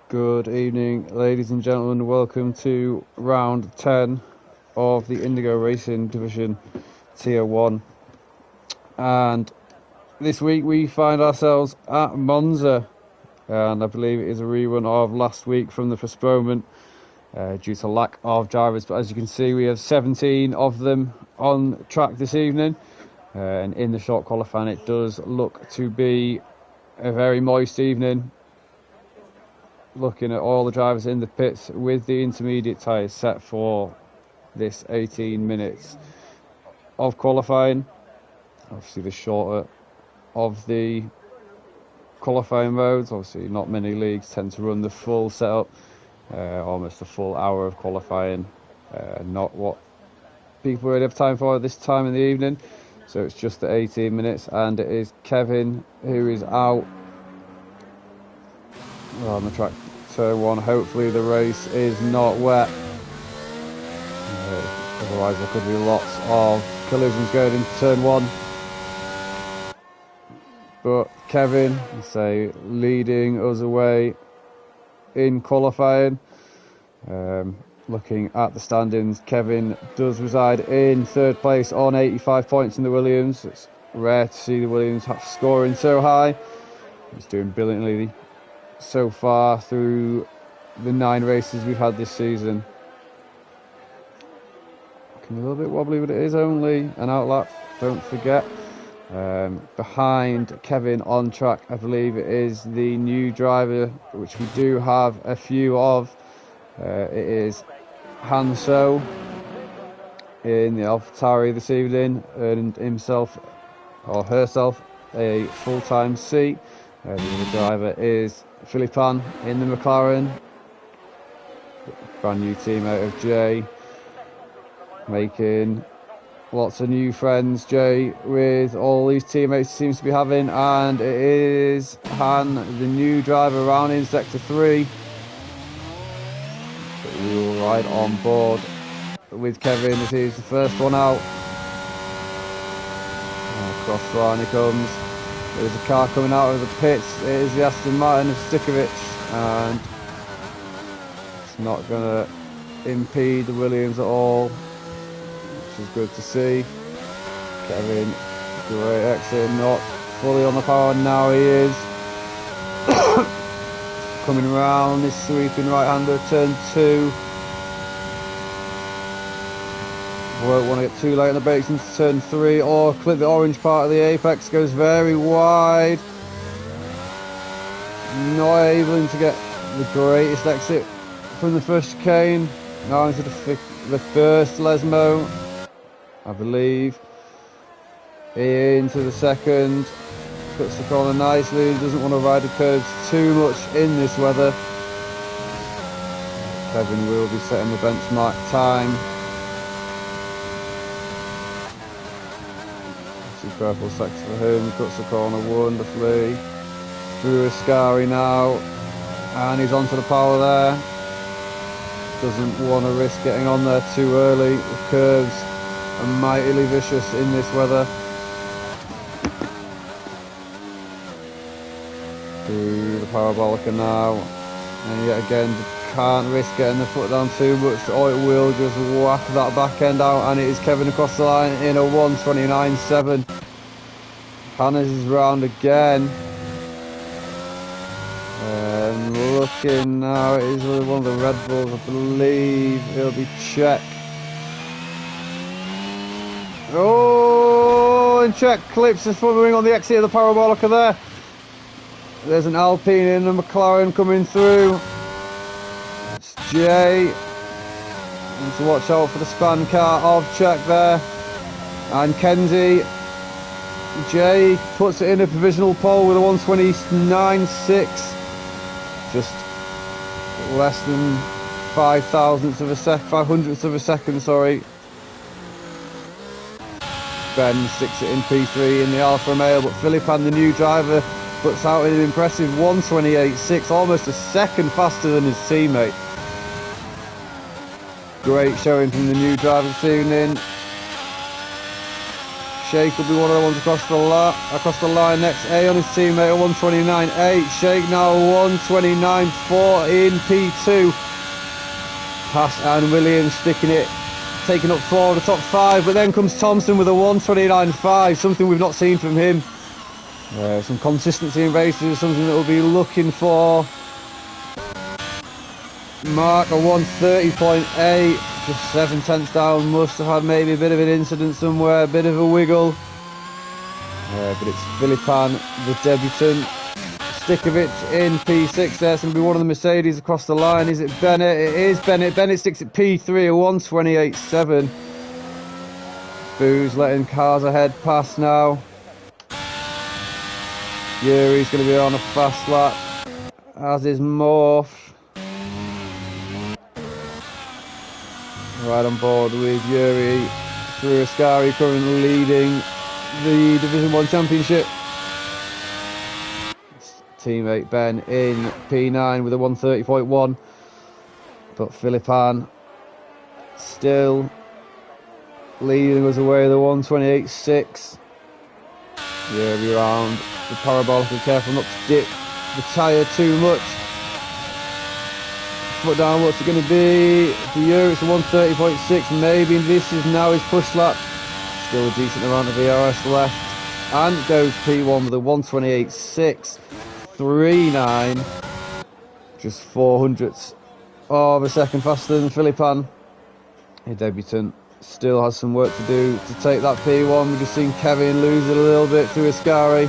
Good evening, ladies and gentlemen. Welcome to round 10 of the Indigo Racing Division Tier 1. And this week we find ourselves at Monza. And I believe it is a rerun of last week from the postponement due to lack of drivers. But as you can see, we have 17 of them on track this evening. And in the short qualifying, it does look to be a very moist evening. Looking at all the drivers in the pits with the intermediate tyres set for this 18 minutes of qualifying. Obviously the shorter of the qualifying modes. Obviously not many leagues tend to run the full setup, almost a full hour of qualifying. Not what people really have time for at this time in the evening. So it's just the 18 minutes, and it is Kevin who is out on the track. Turn 1, hopefully the race is not wet. Otherwise there could be lots of collisions going into turn 1. But Kevin, say, leading us away in qualifying. Looking at the standings, Kevin does reside in third place on 85 points in the Williams. It's rare to see the Williams scoring so high. He's doing brilliantly so far through the 9 races we've had this season. Looking a little bit wobbly, but it is only an outlap, don't forget. Behind Kevin on track, I believe it is the new driver, which we do have a few of. It is Hanso in the AlphaTauri this evening, earned himself or herself a full-time seat. The other driver is Philippan in the McLaren, brand new teammate of Jay, making lots of new friends, Jay, with all these teammates he seems to be having. And it is Han, the new driver, around in sector 3. But we will ride on board with Kevin as he's the first one out. Across the line he comes. There's a car coming out of the pits. It is the Aston Martin of Stikovic, and it's not going to impede the Williams at all, which is good to see. Kevin, great exit, not fully on the power. Now he is. Coming around this sweeping right-hander, turn 2. Won't want to get too late on the brakes into turn 3 or clip the orange part of the apex. Goes very wide. Not able to get the greatest exit from the first chicane. Now into the first Lesmo, I believe. Into the second. Cuts the corner nicely. Doesn't want to ride the curves too much in this weather. Kevin will be setting the benchmark time. Purple sector for him, cuts the corner wonderfully. Through Ascari now, and he's onto the power there. Doesn't want to risk getting on there too early. The curves are mightily vicious in this weather. Through the parabolica now, and yet again can't risk getting the foot down too much, or it will just whack that back end out, and it is Kevin across the line in a 1:29.7. Hannes is round again. Looking now, it is one of the Red Bulls, I believe it'll be Czech. Oh, and Czech clips his front wing on the exit of the parabolica there. There's an Alpine in the McLaren coming through. It's Jay. Need to watch out for the span car of Czech there. And Kenzie. Jay puts it in a provisional pole with a 1:29.6. Just less than 500ths of a second, sorry. Ben sticks it in P3 in the Alfa Romeo, but Philippan, the new driver, puts out an impressive 1:28.6, almost a second faster than his teammate. Great showing from the new driver this evening. Shake will be one of the ones across the line next. A on his teammate at 129.8. Shake now 129.4 in P2. Pass and Williams sticking it, taking up 4 of the top 5, but then comes Thompson with a 129.5, something we've not seen from him. Some consistency in races, something that we'll be looking for. Mark a 130.8, just 7 tenths down, must have had maybe a bit of an incident somewhere, a bit of a wiggle. But it's Filipan, the debutant. Stikovic in P6 there, it's going to be one of the Mercedes across the line. Is it Bennett? It is Bennett. Bennett sticks at P3, a 128.7. Boo's letting cars ahead pass now. Yuri's going to be on a fast lap, as is Morph. Right on board with Yuri through Ascari, currently leading the Division 1 Championship. Teammate Ben in P9 with a 130.1, but Filipan still leading us away with a 128.6. Yuri around the parabolic, be careful not to dip the tyre too much. Foot down, what's it going to be? For Yuri it's a 130.6, maybe this is now his push lap. Still a decent amount of ERS left, and goes P1 with a 128.6. 3.9, just 400ths of a second faster than Filipan. A debutant still has some work to do to take that P1. We've just seen Kevin lose it a little bit through Ascari.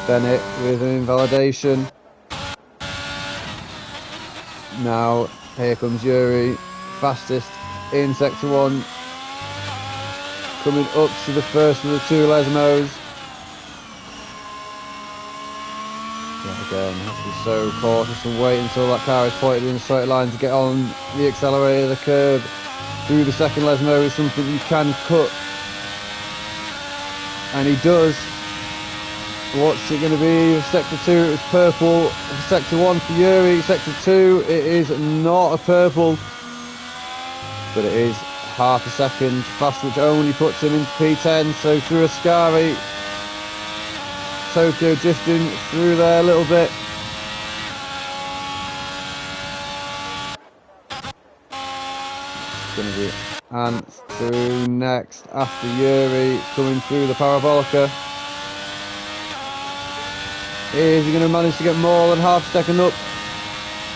Bennett with an invalidation. Now here comes Yuri, fastest in sector 1, coming up to the first of the 2 Lesmos. Again, have to be so cautious and wait until that car is pointed in a straight line to get on the accelerator. The curb through the second Lesmo is something you can cut, and he does. What's it going to be? Sector 2 it was purple. Sector 1 for Yuri. Sector 2 it is not a purple, but it is half a second faster, which only puts him into P10. So through Ascari, Tokyo drifting through there a little bit. It's going to be Ant through next after Yuri, coming through the Parabolica. Is he going to manage to get more than half a second up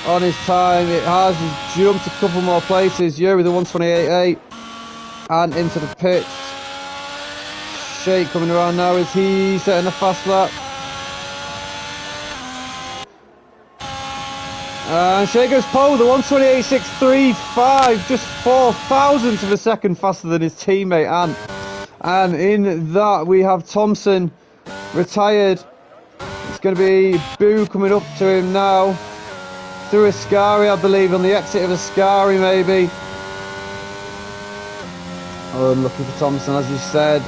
on his time? It has. He's jumped a couple more places. Yuri the 128.8 and into the pits. Shake coming around now. Is he setting a fast lap? And Shake goes pole, the 128.635, just 4 thousandths of a second faster than his teammate Ant. And in that we have Thompson retired. It's going to be Boo coming up to him now through Ascari, I believe, on the exit of Ascari maybe. Unlucky for Thompson, as you said.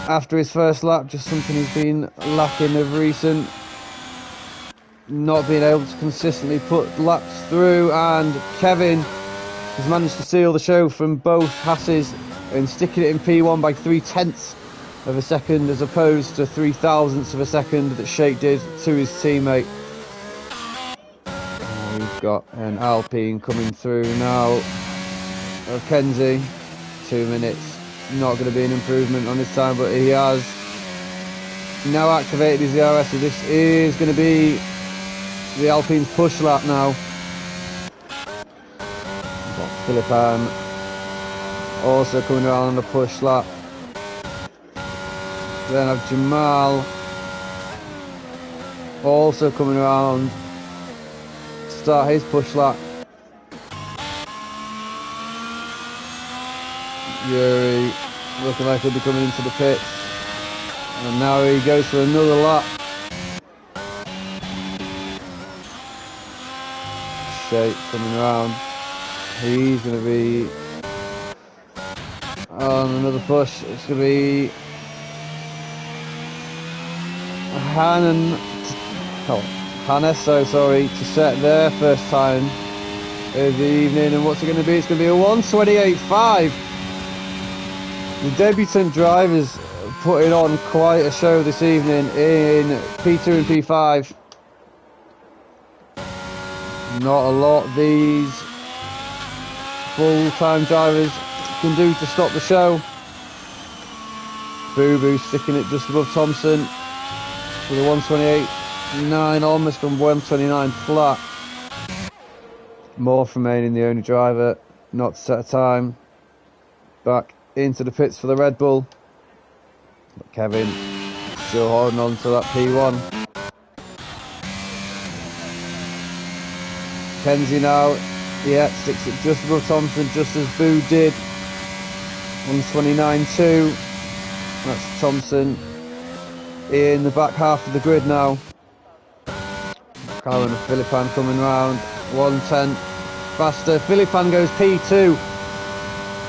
After his first lap, just something he's been lacking of recent. Not being able to consistently put laps through, and Kevin has managed to seal the show from both Hasses and sticking it in P1 by 3/10 of a second, as opposed to 3 thousandths of a second that Shake did to his teammate. We've got an Alpine coming through now of Kenzie. 2 minutes. Not going to be an improvement on his time, but he has now activated his ERS, so this is going to be the Alpine's push lap now. Got Filipan also coming around on the push lap. Then have Jamal also coming around to start his push lap. Yuri looking like he'll be coming into the pits, and now he goes for another lap. Shake coming around, he's going to be on another push. It's going to be Hannes, sorry, to set their first time of the evening. And what's it going to be? It's going to be a 128.5. The debutant drivers putting on quite a show this evening in P2 and P5. Not a lot these full-time drivers can do to stop the show. Boo Boo sticking it just above Thompson with a 128.9, almost from 129 flat. Morph remaining the only driver not to set a time. Back into the pits for the Red Bull. But Kevin still holding on to that P1. Kenzie now, yeah, sticks it just above Thompson, just as Boo did. 129.2. That's Thompson in the back half of the grid now. Karen and Philippan coming round. 110 faster. Philippan goes P2.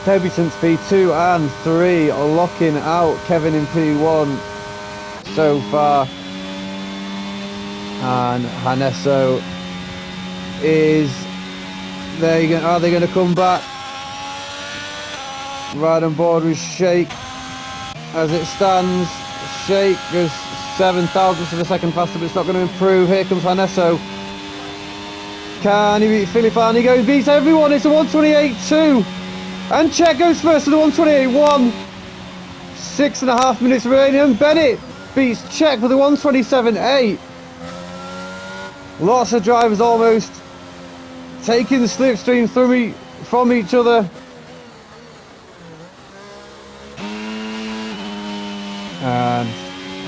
Debutants P2 and 3 are locking out Kevin in P1 so far. And Hanesso is are they going to come back? Right on board with Shake as it stands. Shake goes 7 thousandths of a second faster, but it's not going to improve. Here comes Hanesso. Can he beat Philippan? He goes, beats everyone. It's a 128.2. And Czech goes first to the 128.1. 6.5 minutes remaining. And Bennett beats Czech for the 127.8. Lots of drivers almost taking the slipstream from each other. And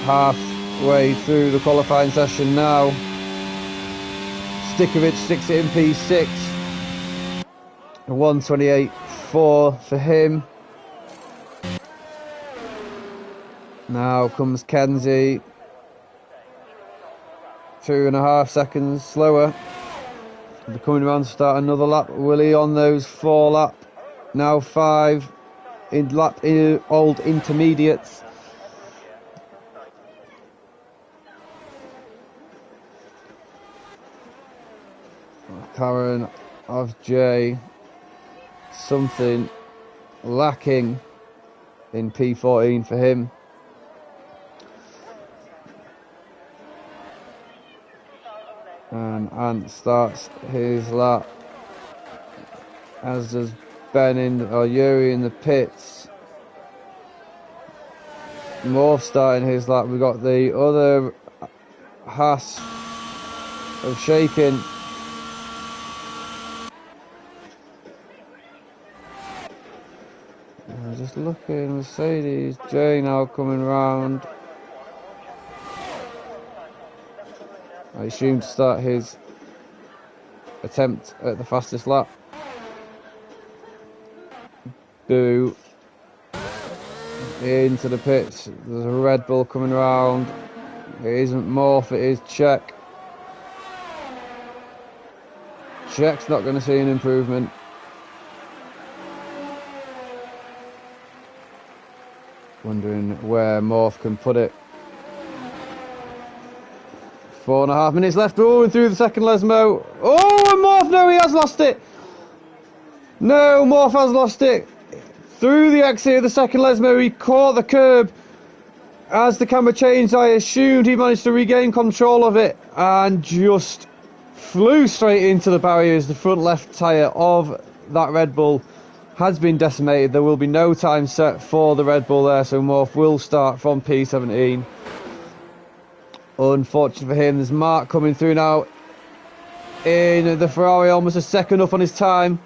halfway through the qualifying session now. Stikovic sticks it in P6. 128.4 for him. Now comes Kenzie. 2.5 seconds slower. They're coming around to start another lap. Willie on those 4 lap. Now 5 in lap old intermediates. Karen of J, something lacking in P14 for him. And Ant starts his lap, as does Yuri in the pits. Morph starting his lap. We've got the other Haas of Shaken. Just looking, Mercedes, J now coming round. I assume to start his attempt at the fastest lap. Boo into the pits. There's a Red Bull coming round. It isn't Morph, it is Czech. Czech's not going to see an improvement. Wondering where Morph can put it. 4.5 minutes left. Oh, and through the second Lesmo. Oh, and Morph, no, he has lost it. No, Morph has lost it. Through the exit of the second Lesmo, he caught the curb. As the camera changed, I assumed he managed to regain control of it and just flew straight into the barriers. The front left tyre of that Red Bull has been decimated. There will be no time set for the Red Bull there, so Morph will start from P17. Unfortunate for him, there's Mark coming through now in the Ferrari, almost a second up on his time.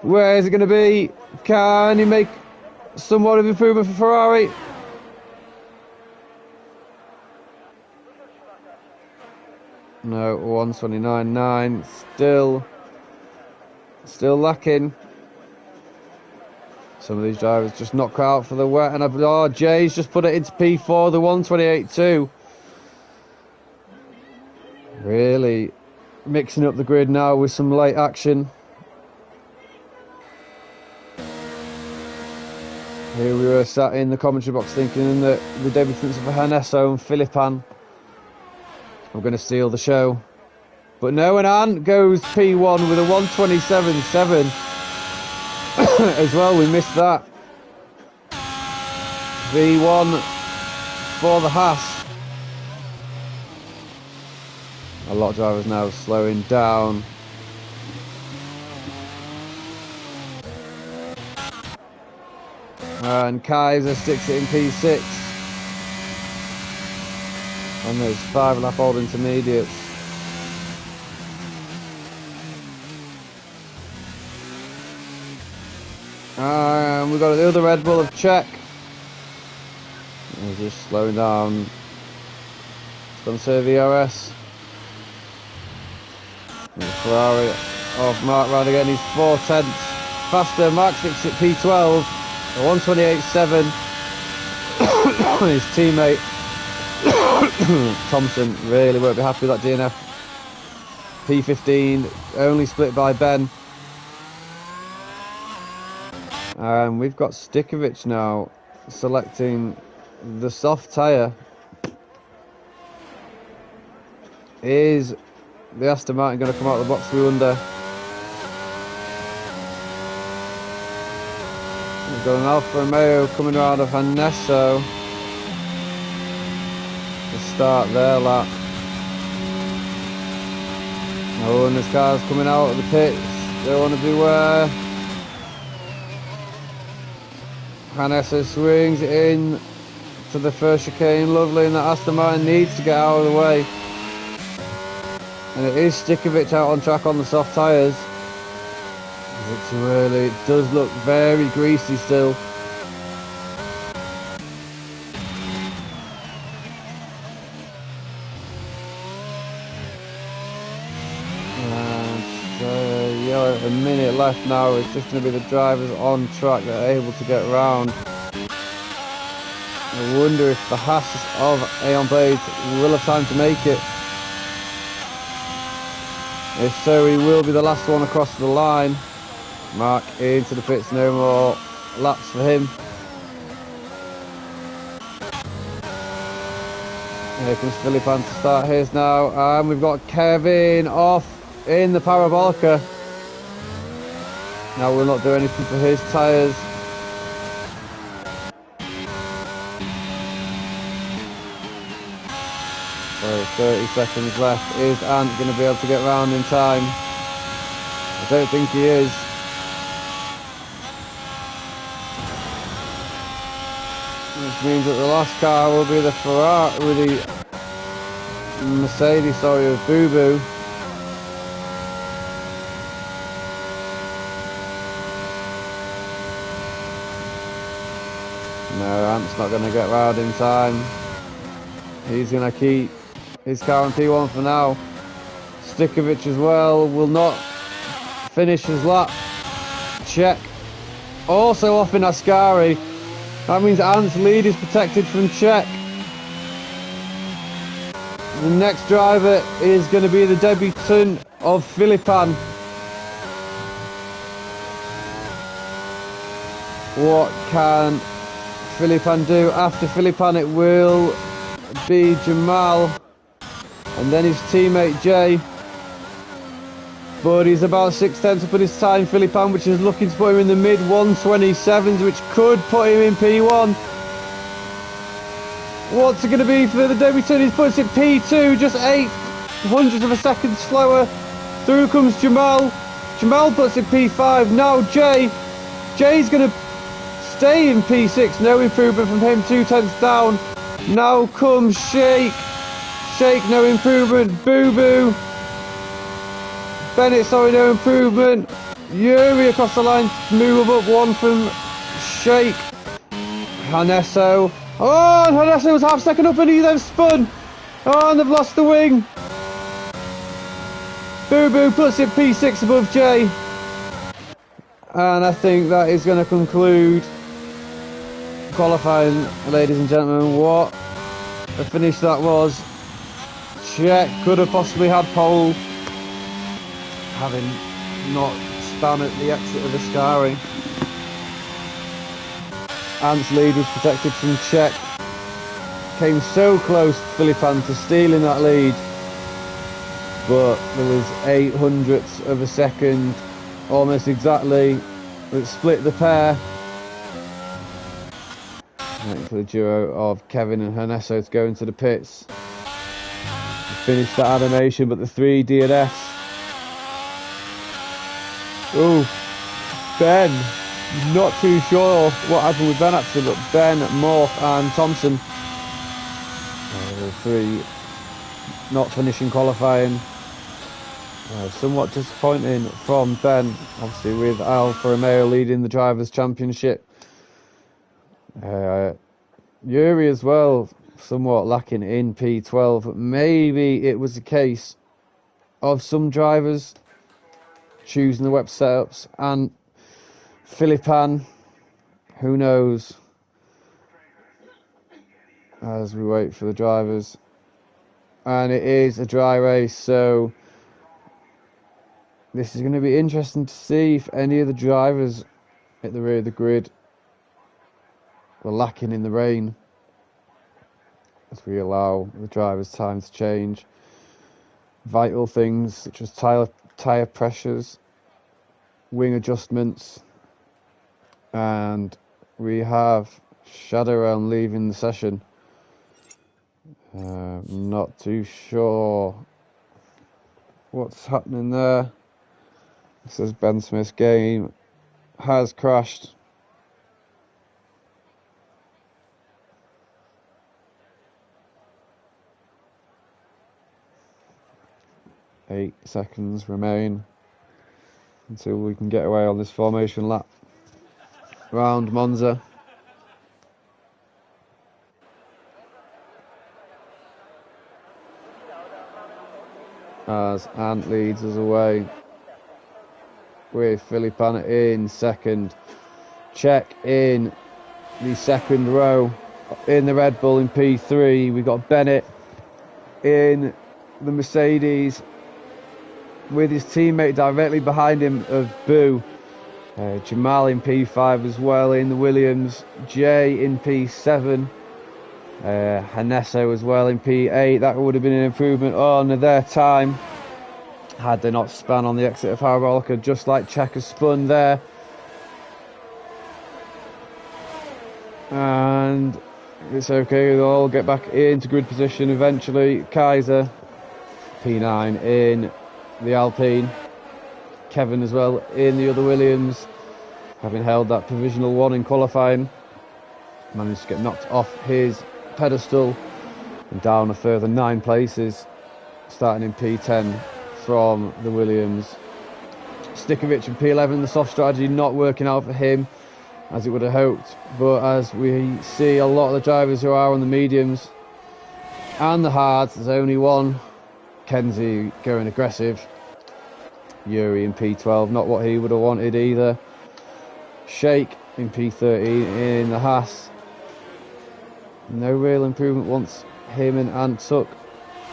Where is it going to be? Can he make somewhat of improvement for Ferrari? No, 129.9, still lacking. Some of these drivers just not cut out for the wet, and Jay's just put it into P4, the 128.2. Really mixing up the grid now with some late action. Here we were sat in the commentary box thinking that the debutants of Hanesso and Philippan were going to steal the show. But no, and Ant goes P1 with a 127.7 as well. We missed that. V1 for the Haas. A lot of drivers now slowing down. And Kaiser sticks it in P6. And there's 5.5 old intermediates. And we've got the other Red Bull of Czech. He's just slowing down. It's going to serve ERS. And the Ferrari of Mark round again. He's 4/10 faster. Mark sticks at P12. 128.7. His teammate Thompson really won't be happy with that DNF. P15 only split by Ben. And we've got Stikovic now selecting the soft tyre. Is the Aston Martin going to come out of the box through under? We've got an Alfa Romeo coming around of Hanesso to start their lap. Oh, and this car's coming out of the pits. They want to beware. Hanesso swings it in to the first chicane. Lovely, and that Aston Martin needs to get out of the way. And it is Stikovic out on track on the soft tyres. Is it too early? It does look very greasy still. And a minute left now. It's just going to be the drivers on track that are able to get round. I wonder if the Haas of Aeon Blades will have time to make it. If so, he will be the last one across the line. Mark into the pits, no more laps for him. Here comes Philippan to start his now, and we've got Kevin off in the Parabolica. Now we'll not do anything for his tyres. So 30 seconds left. Is Ant going to be able to get round in time? I don't think he is. Which means that the last car will be the Ferrari, with the Mercedes, sorry, of Boo Boo. No, Ant's not going to get round in time. He's going to keep his car on P1 for now. Stikovic as well will not finish his lap. Check. Also off in Ascari. That means Ant's lead is protected from Czech. The next driver is going to be the debutant of Philippan. What can Philippan do? After Philippan it will be Jamal and then his teammate Jay. But he's about 6/10 up in his time, Philippan, which is looking to put him in the mid 127s, which could put him in P1. What's it going to be for the debutant? He puts it P2, just 0.08 of a second slower. Through comes Jamal. Jamal puts it P5. Now Jay. Jay's going to stay in P6. No improvement from him. 0.2 down. Now comes Shake. Shake, no improvement. Boo Boo. Bennett, sorry, no improvement. Yuri across the line, move up one from Shake. Hanesso. Oh, and Hanesso was half second up and he then spun. Oh, and they've lost the wing. Boo Boo puts it P6 above Jay. And I think that is going to conclude qualifying, ladies and gentlemen. What a finish that was. Czech could have possibly had pole, having not spun at the exit of Ascari. Ant's lead was protected from Czech. Came so close, Philippan, to stealing that lead, but there was 0.08 of a second, almost exactly, that split the pair. Waiting for the duo of Kevin and Hanesso to go into the pits. Finish that animation, but the 3 DNFs. Oh, Ben. Not too sure what happened with Ben actually, but Ben, Morph and Thompson. The 3 not finishing qualifying. Somewhat disappointing from Ben, obviously with Alfa Romeo leading the Drivers' Championship. Yuri as well, somewhat lacking in P12. But maybe it was a case of some drivers choosing the web setups and Philippan, who knows, as we wait for the drivers. And it is a dry race, so this is going to be interesting to see if any of the drivers at the rear of the grid were lacking in the rain, as we allow the drivers time to change. Vital things such as tyre pressures, wing adjustments, and we have Shadow Realm leaving the session. Not too sure what's happening there. It says Ben Smith's game has crashed. Eight seconds remain until we can get away on this formation lap round Monza. As Ant leads us away with Philippan in second. Check in the second row in the Red Bull in P3. We've got Bennett in the Mercedes with his teammate directly behind him of Boo. Jamal in P5 as well in the Williams. Jay in P7. Hanesso as well in P8. That would have been an improvement on their time had they not spun on the exit of Parabolica, just like Checker spun there. And it's okay, they'll all get back into grid position eventually. Kaiser P9 in the Alpine. Kevin as well in the other Williams, having held that provisional 1 in qualifying. Managed to get knocked off his pedestal and down a further 9 places, starting in P10 from the Williams. Stickovich in P11, the soft strategy not working out for him as it would have hoped, but as we see a lot of the drivers who are on the mediums and the hards, there's only one. Kenzie going aggressive. Yuri in P12, not what he would have wanted either. Shake in P13 in the Haas. No real improvement once him and Ant took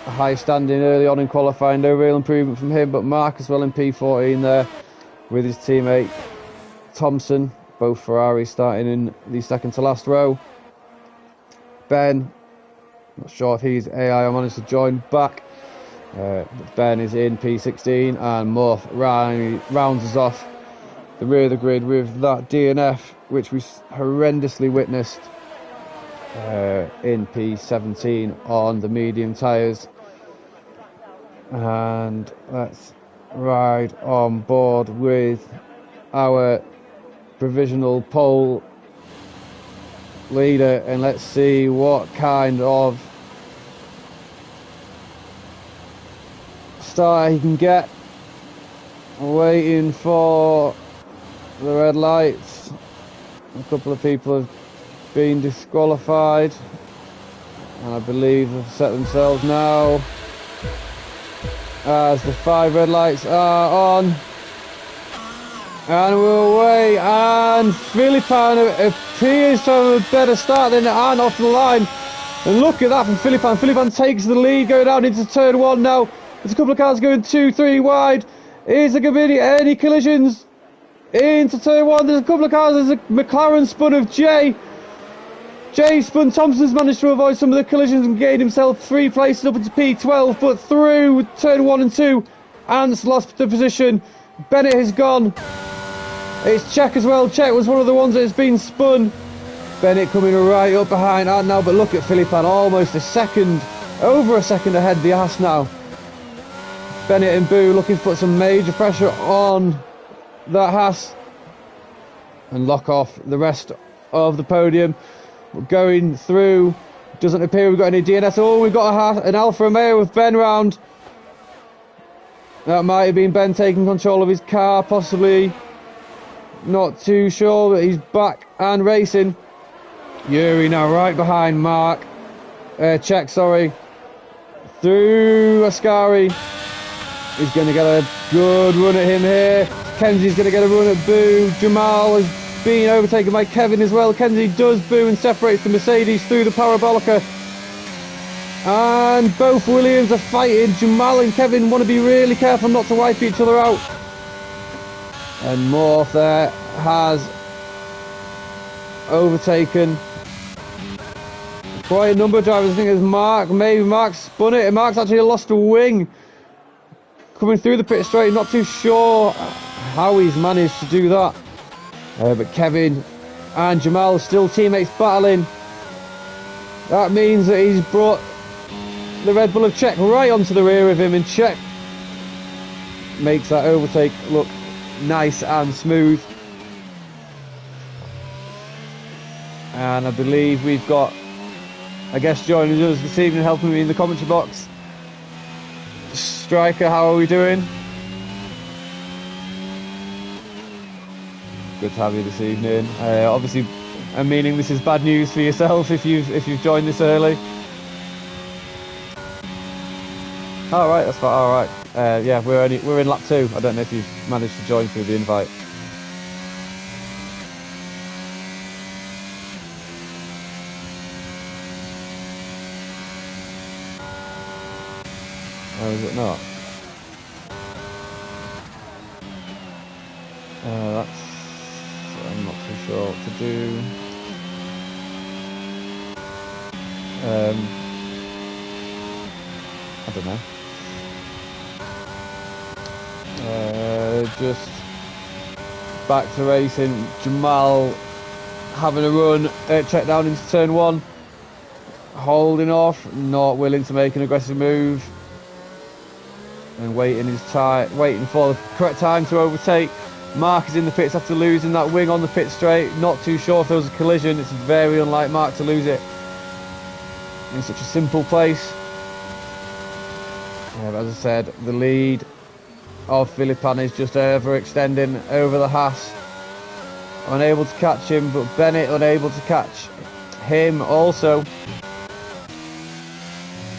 a high standing early on in qualifying. No real improvement from him, but Mark as well in P14 there with his teammate Thompson. Both Ferraris starting in the second to last row. Ben, not sure if he's AI or managed to join back. Ben is in P16 and Morph rounds us off the rear of the grid with that DNF, which we horrendously witnessed in P17 on the medium tyres. And let's ride on board with our provisional pole leader and let's see what kind of start he can get. Waiting for the red lights. A couple of people have been disqualified and I believe have set themselves now as the 5 red lights are on. And we're away, and Philippan appears to have a better start than Ant off the line. And look at that from Philippan. Philippan takes the lead going down into turn 1 now. There's a couple of cars going 2, 3 wide. Is there going to be any collisions into turn 1? There's a couple of cars. There's a McLaren spun of Jay. Jay spun. Thompson's managed to avoid some of the collisions and gained himself 3 places up into P12, but through turn 1 and 2, Ant's lost the position. Bennett has gone. It's Czech as well. Czech was one of the ones that has been spun. Bennett coming right up behind Ant now, but look at Philippan, almost a second, over a second ahead of the Haas now. Bennett and Boo looking to put some major pressure on that Haas and lock off the rest of the podium. We're going through, doesn't appear we've got any DNS. Oh, we've got an Alfa Romeo with Ben round. That might have been Ben taking control of his car, possibly. Not too sure, but he's back and racing. Yuri now right behind Mark. Check, sorry. Through Ascari. He's going to get a good run at him here. Kenzie's going to get a run at Boo. Jamal has been overtaken by Kevin as well. Kenzie does Boo and separates the Mercedes through the Parabolica. And both Williams are fighting. Jamal and Kevin want to be really careful not to wipe each other out. And Morph there has overtaken quite a number of drivers. I think it's Mark. Maybe Mark spun it. And Mark's actually lost a wing. Coming through the pit straight. Not too sure how he's managed to do that. But Kevin and Jamal are still teammates battling. That means that he's brought the Red Bull of Czech right onto the rear of him, and Czech makes that overtake look nice and smooth. And I believe we've got a guest joining us this evening, helping me in the commentary box. Striker, how are we doing? Good to have you this evening. Obviously, I'm meaning this is bad news for yourself if you've joined this early. All right, that's fine. All right. Yeah, we're in lap 2. I don't know if you've managed to join through the invite. Or is it not? I'm not too sure what to do. I don't know. Just back to racing. Jamal having a run, check down into turn 1, holding off, not willing to make an aggressive move, and waiting for the correct time to overtake. Mark is in the pits after losing that wing on the pit straight. Not too sure if there was a collision. It's very unlike Mark to lose it in such a simple place. As I said, the lead of Philippan is just overextending over the Haas. Unable to catch him, but Bennett unable to catch him also.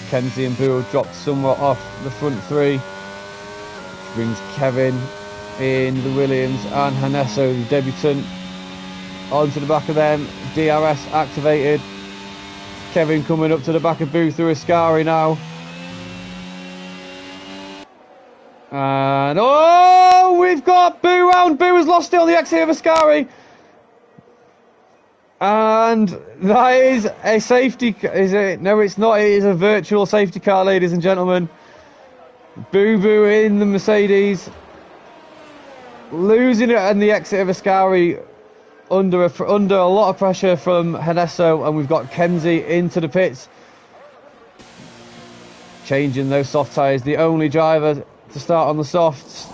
Kenzie and Boo have dropped somewhat off the front 3, which brings Kevin in the Williams and Hanesso, the debutant, onto the back of them. DRS activated. Kevin coming up to the back of Boo through Ascari now. And oh, we've got Boo round. Boo has lost it on the exit of Ascari. And that is a safety, is it? No, it's not. It is a virtual safety car, ladies and gentlemen. Boo Boo in the Mercedes, losing it on the exit of Ascari under a lot of pressure from Hanesso, and we've got Kenzie into the pits, changing those soft tyres. The only driver to start on the softs,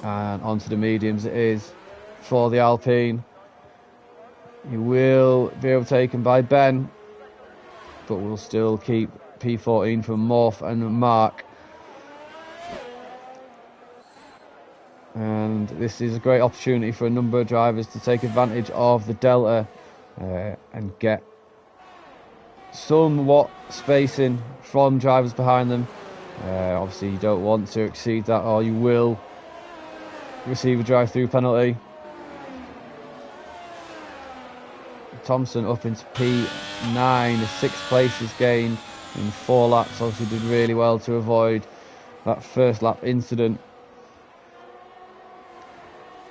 and onto the mediums it is for the Alpine. He will be overtaken by Ben, but we'll still keep P14 from Morph and Mark. And this is a great opportunity for a number of drivers to take advantage of the Delta and get somewhat spacing from drivers behind them. Obviously you don't want to exceed that, or you will receive a drive-through penalty. Thompson up into P9, the 6th place is gained in 4 laps. Obviously did really well to avoid that first lap incident.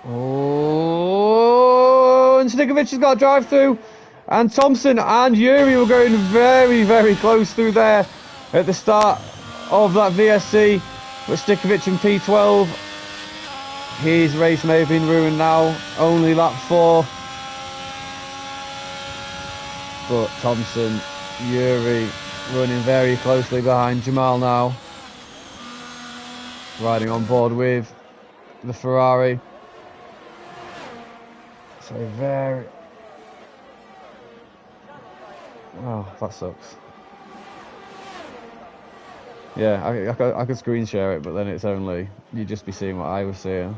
Oh, and Snikovic has got a drive through, and Thompson and Yuri were going very, very close through there at the start of that VSC, but Snikovic in P12. His race may have been ruined now, only lap 4. But Thompson, Yuri running very closely behind Jamal now. Riding on board with the Ferrari. So very... Oh, that sucks. Yeah, I could screen share it, but then it's only... You'd just be seeing what I was seeing.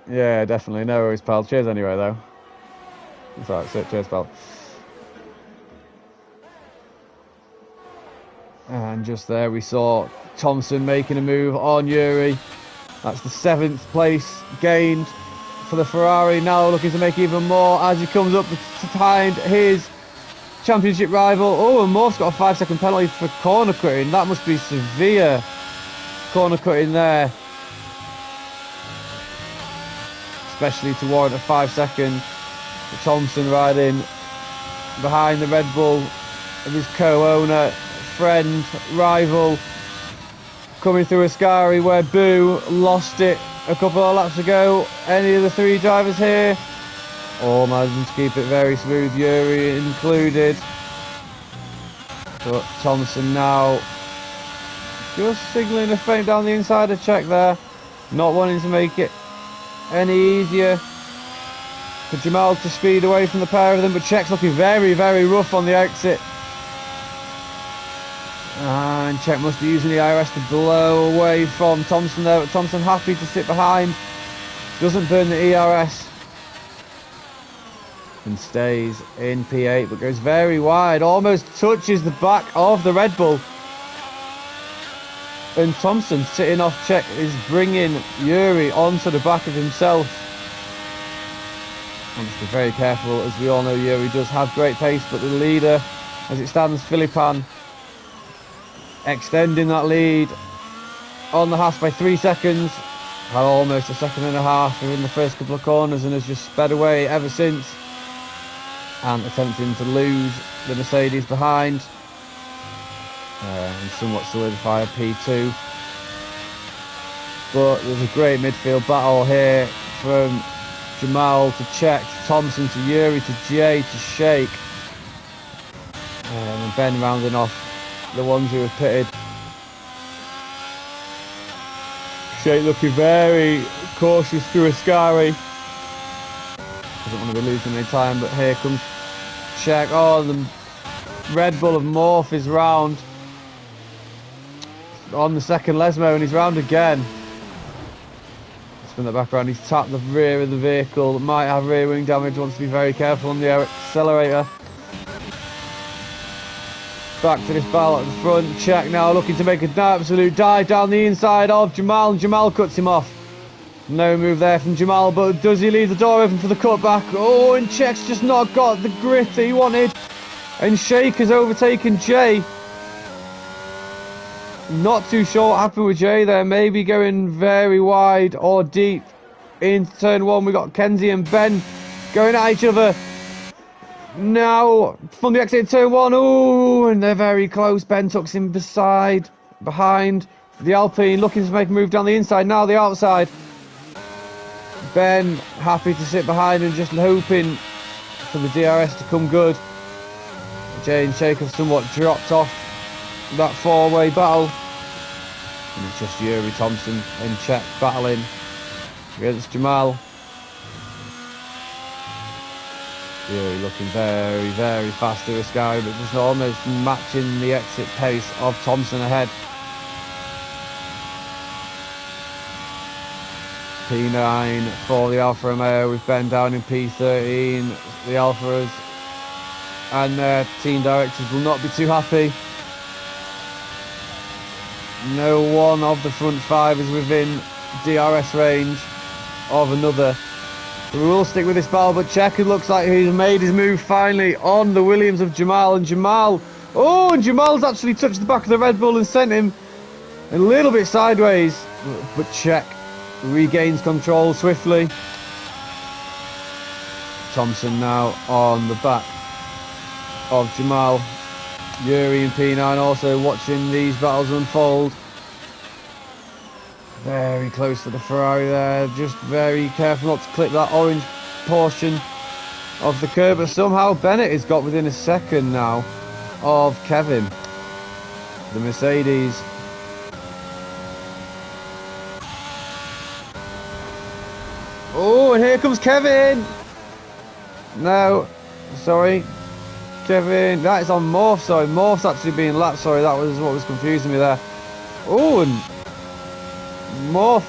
Yeah, definitely. No worries, pal. Cheers anyway, though. That's right, so cheers, pal. And just there we saw Thompson making a move on Yuri. That's the 7th place gained for the Ferrari. Now looking to make even more as he comes up behind his championship rival. Oh, and Morph's got a 5-second penalty for corner cutting. That must be severe corner cutting there. Especially to warrant a 5-second. Thompson riding behind the Red Bull of his co-owner, friend, rival, coming through Ascari where Boo lost it a couple of laps ago. Any of the 3 drivers here? All managing to keep it very smooth, Yuri included. But Thompson now just signalling a feint down the inside of check there, not wanting to make it any easier for Jamal to speed away from the pair of them, but Czech's looking very, very rough on the exit. And Czech must be using the IRS to blow away from Thompson there, but Thompson happy to sit behind, doesn't burn the ERS and stays in P8, but goes very wide, almost touches the back of the Red Bull. And Thompson, sitting off Czech, is bringing Yuri onto the back of himself. And just be very careful, as we all know Yuri does have great pace, but the leader, as it stands, Philippan, extending that lead on the Haas by 3 seconds. Had almost a second and a half in the first couple of corners and has just sped away ever since. And attempting to lose the Mercedes behind. And somewhat solidify a P2. But there's a great midfield battle here from Jamal to Czech, to Thompson to Yuri to Jay to Shake. And Ben rounding off the ones who have pitted. Shake looking very cautious through Ascari. Doesn't want to be losing any time, but here comes Czech. Oh, the Red Bull of Morph is round on the second Lesmo, and he's round again. In the background, he's tapped the rear of the vehicle, might have rear wing damage, wants to be very careful on the accelerator. Back to this battle at the front. Czech now looking to make an absolute dive down the inside of Jamal, and Jamal cuts him off. No move there from Jamal, but does he leave the door open for the cutback? Oh, and Czech's just not got the grip that he wanted, and Shake has overtaken Jay. Not too sure what happened with Jay there, maybe going very wide or deep into turn 1. We got Kenzie and Ben going at each other. Now from the exit in turn 1, ooh, and they're very close. Ben tucks him behind the Alpine, looking to make a move down the inside, now the outside. Ben happy to sit behind and just hoping for the DRS to come good. Jay and Shake have somewhat dropped off that 4-way battle, and it's just Yuri, Thompson and Czech battling against Jamal. Yuri looking very, very fast to this guy, but just almost matching the exit pace of Thompson ahead. P9 for the Alfa Romeo with Ben down in P13. The Alfas and their team directors will not be too happy. No one of the front 5 is within DRS range of another. So we will stick with this battle, but Czech, it looks like he's made his move finally on the Williams of Jamal, and Jamal, oh, and Jamal's actually touched the back of the Red Bull and sent him a little bit sideways, but Czech regains control swiftly. Thompson now on the back of Jamal. Yuri and P9 also watching these battles unfold. Very close to the Ferrari there. Just very careful not to clip that orange portion of the curb. But somehow Bennett has got within a second now of Kevin, the Mercedes. Oh, and here comes Kevin. No, sorry, Kevin. That is on Morph. Sorry, Morph's actually being lapped. Sorry, that was what was confusing me there. Oh, and Morph.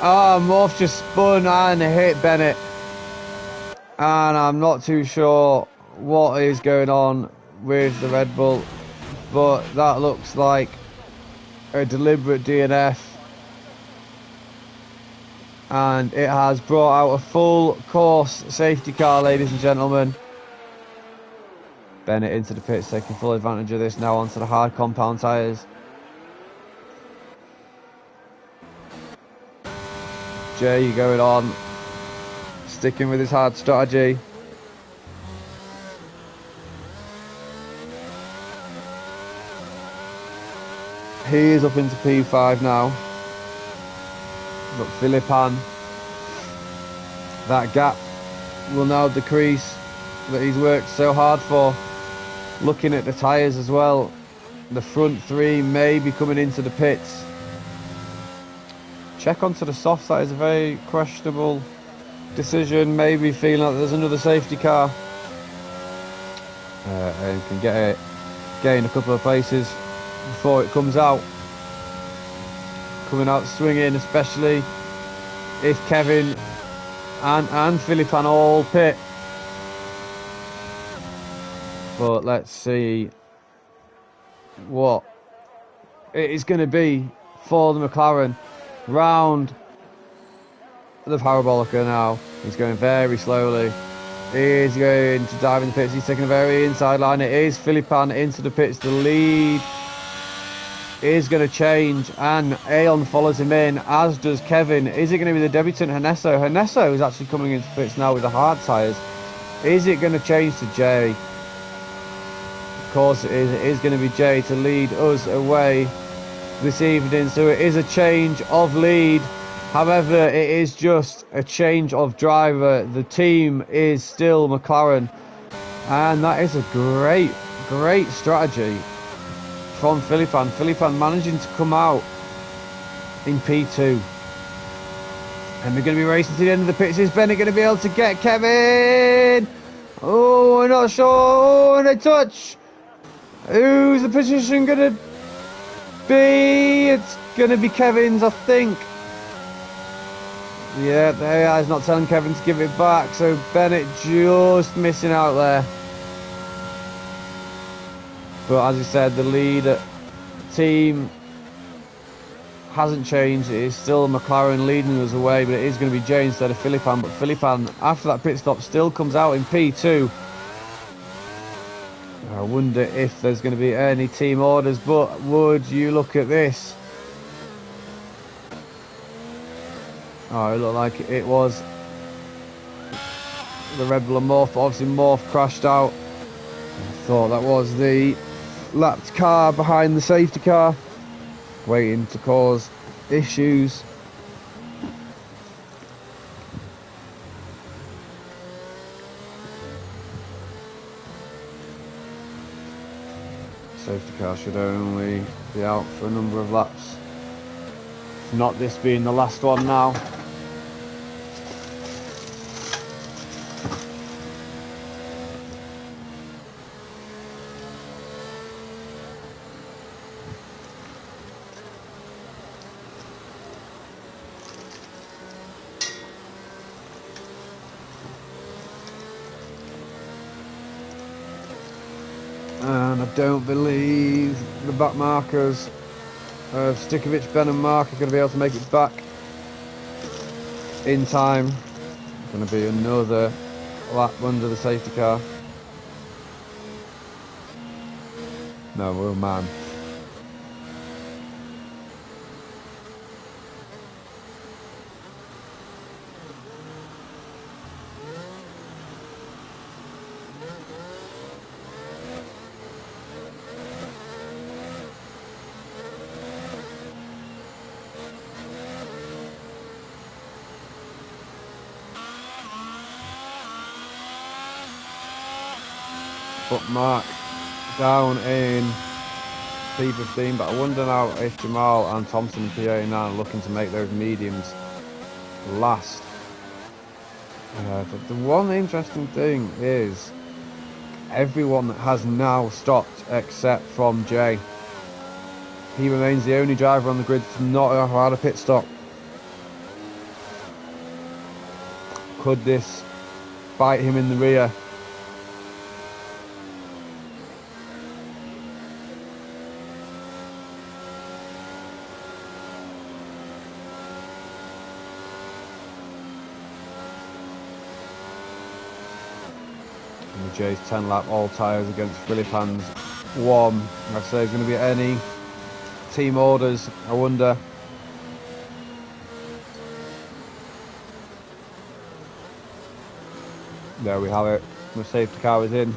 Morph just spun and hit Bennett. And I'm not too sure what is going on with the Red Bull, but that looks like a deliberate DNF. And it has brought out a full course safety car, ladies and gentlemen. Bennett into the pits, taking full advantage of this now onto the hard compound tyres. Jay going on, sticking with his hard strategy. He is up into P5 now. But Philippan, that gap will now decrease that he's worked so hard for. Looking at the tyres as well, the front three may be coming into the pits. Check onto the softs, that is a very questionable decision. Maybe feeling like there's another safety car. And can gain a couple of places before it comes out. Coming out swinging, especially if Kevin and Philippan all pit. But let's see what it is going to be for the McLaren. Round the Parabolica now. He's going very slowly. He's going to dive in the pits. He's taking a very inside line. It is Philippan into the pits. The lead is going to change, and Aeon follows him in, as does Kevin. Is it going to be the debutant Hanesso? Hanesso is actually coming into pits now with the hard tyres. Is it going to change to Jay? Of course it is. It is going to be Jay to lead us away this evening. So it is a change of lead. However, it is just a change of driver. The team is still McLaren, and that is a great strategy from Philippan. Philippan managing to come out in P2. And we're going to be racing to the end of the pits. Is Bennett going to be able to get Kevin? Oh, we're not sure. Oh, and a touch. Who's the position going to be? It's going to be Kevin's, I think. Yeah, the AI is not telling Kevin to give it back. So Bennett just missing out there. But as I said, the lead team hasn't changed. It is still McLaren leading us away, but it is going to be Jay instead of Philippan. But Philippan, after that pit stop, still comes out in P2. I wonder if there's going to be any team orders, but would you look at this? Oh, it looked like it was the Red Bull and Morph. Obviously, Morph crashed out. I thought that was the lapped car behind the safety car, waiting to cause issues. Safety car should only be out for a number of laps. Not this being the last one now. And I don't believe the back markers of Stikovic, Ben and Mark are going to be able to make it back in time. It's going to be another lap under the safety car. No, oh man. foot mark down in P15, but I wonder now if Jamal and Thompson in P89 are looking to make those mediums last. The one interesting thing is everyone has now stopped except from Jay. He remains the only driver on the grid to not have had a pit stop. Could this bite him in the rear? Jay's 10 lap all tyres against Philippan's 1. I'd say there's going to be any team orders, I wonder. There we have it. The safety car is in.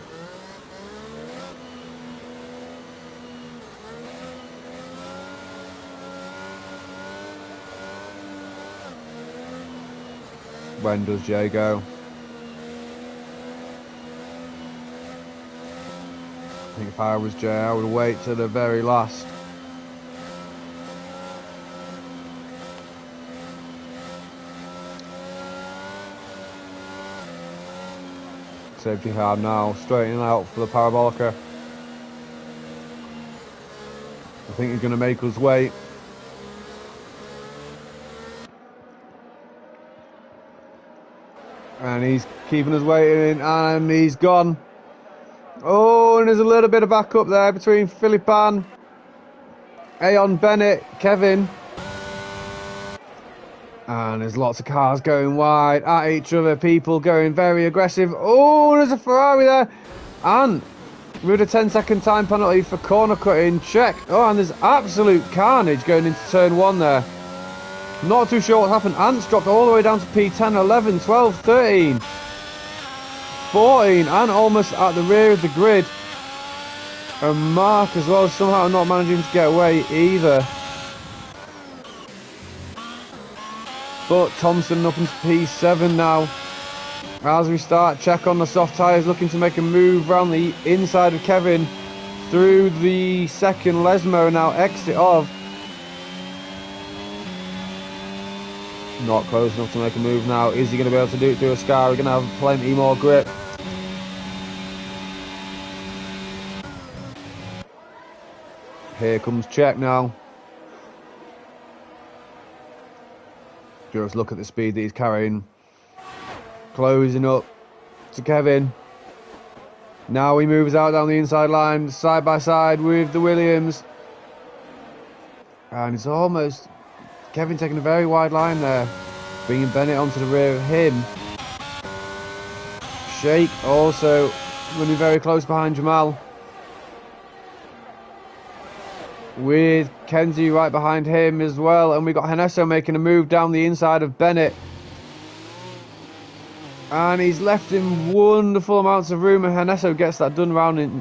When does Jay go? I think if I was Jay, I would wait to the very last. Safety car now, straightening out for the parabolica. I think he's going to make us wait. And he's keeping us waiting, and he's gone. Oh, and there's a little bit of backup there between Philippan, Aon Bennett, Kevin. And there's lots of cars going wide at each other, people going very aggressive. Oh, there's a Ferrari there. And with a 10-second time penalty for corner cutting, check. Oh, and there's absolute carnage going into turn 1 there. Not too sure what happened. Ant's dropped all the way down to P10, 11, 12, 13. 14 and almost at the rear of the grid, and Mark as well, somehow not managing to get away either. But Thompson up into P7 now as we start check on the soft tyres, looking to make a move around the inside of Kevin through the second Lesmo, now exit of. Not close enough to make a move now. Is he going to be able to do it through a scar? We're going to have plenty more grip. Here comes Check now. Just look at the speed that he's carrying. Closing up to Kevin. Now he moves out down the inside line, side by side with the Williams. And it's almost Kevin taking a very wide line there, bringing Bennett onto the rear of him. Shake also running very close behind Jamal, with Kenzie right behind him as well. And we got Hanesso making a move down the inside of Bennett, and he's left him wonderful amounts of room, and Hanesso gets that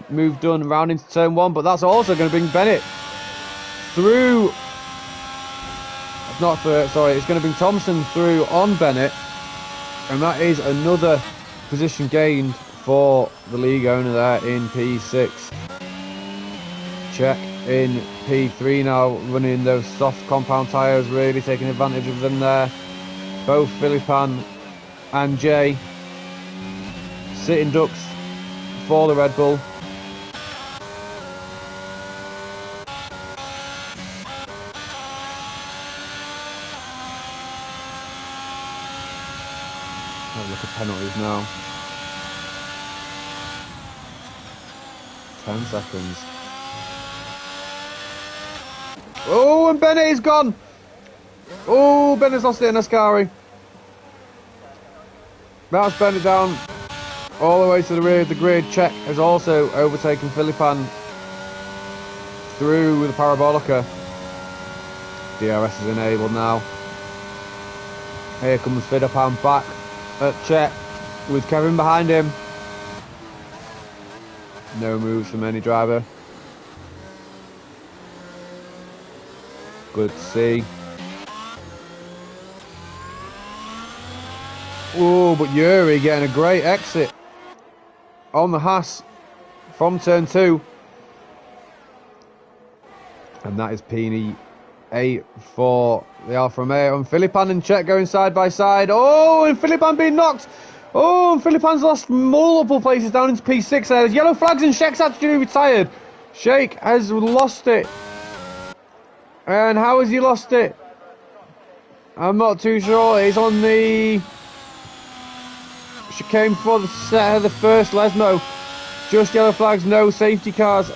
move done round into turn 1. But that's also going to bring Bennett through. It's going to bring Thompson through on Bennett, and that is another position gained for the league owner there in P6. Check in P3 now, running those soft compound tyres, really taking advantage of them there. Both Philippan and Jay sitting ducks for the Red Bull. Look at penalties now. 10 seconds. Oh, and Bennett is gone. Oh, Bennett's lost it in Ascari. That's Bennett down all the way to the rear of the grid. Check has also overtaken Philippan through with the Parabolica. DRS is enabled now. Here comes Philippan back at check with Kevin behind him. No moves from any driver. Good to see. Oh, but Yuri getting a great exit on the Haas. from turn 2. And that is Pini 8 for the Alfa Romeo. And Philippan and Czech going side by side. Oh, and Philippan being knocked. Oh, and Philippan's lost multiple places down into P6 there. There's yellow flags and Czech's actually retired. Sheikh has lost it. And how has he lost it? I'm not too sure. He's on the chicane before the first Lesmo. Just yellow flags, no safety cars.